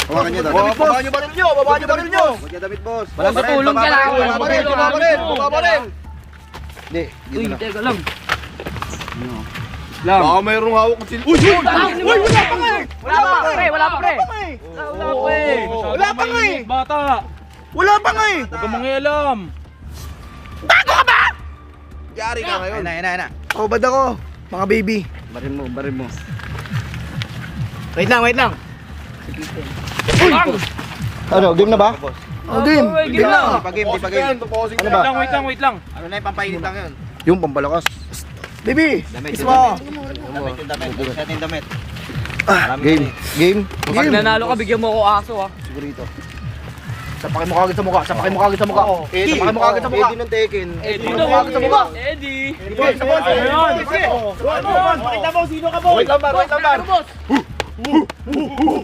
Hawakan niyo, Baba nyo baril nyo, baba nyo baril nyo. Huwag niya damit, boss. Walang patulong ka lang. Baba baril, baba baril, baba baril. Hindi, dito Uy, na. teka lang. Baka mayroong hawak ng silbo. Uy, wala pa nga eh. Wala pa, pre. Wala pa, pre. Wala pa eh. Wala pa nga eh. Bata, Wala pa nga eh. huwag kang mangialam. Yari ka ngayon. Ayun na. Kaubad ako, mga baby. Barin mo. Wait lang. Ano, game na ba? Oh, game. Game na. Di pa game. Ano Wait lang, wait lang, wait lang. Ano na yung pampainit lang yun? Yung pampalakas. Baby, Damit, kiss yung mo. Damit yung damit. Set yung damit. Game. Pag nanalo ka, bigyan mo ako aso, ha. Sigurito. Sapakin mo kagad sa mukha, sapakin mo kagad sa mukha. Sapakin mo kagad sa mukha. Eddie ng Tekken. Eddie Ano ba? Sa mukha. Eddie. Boss, Ayun. Pakita mo, sino ka, boy? Wait lang, bar. Boss.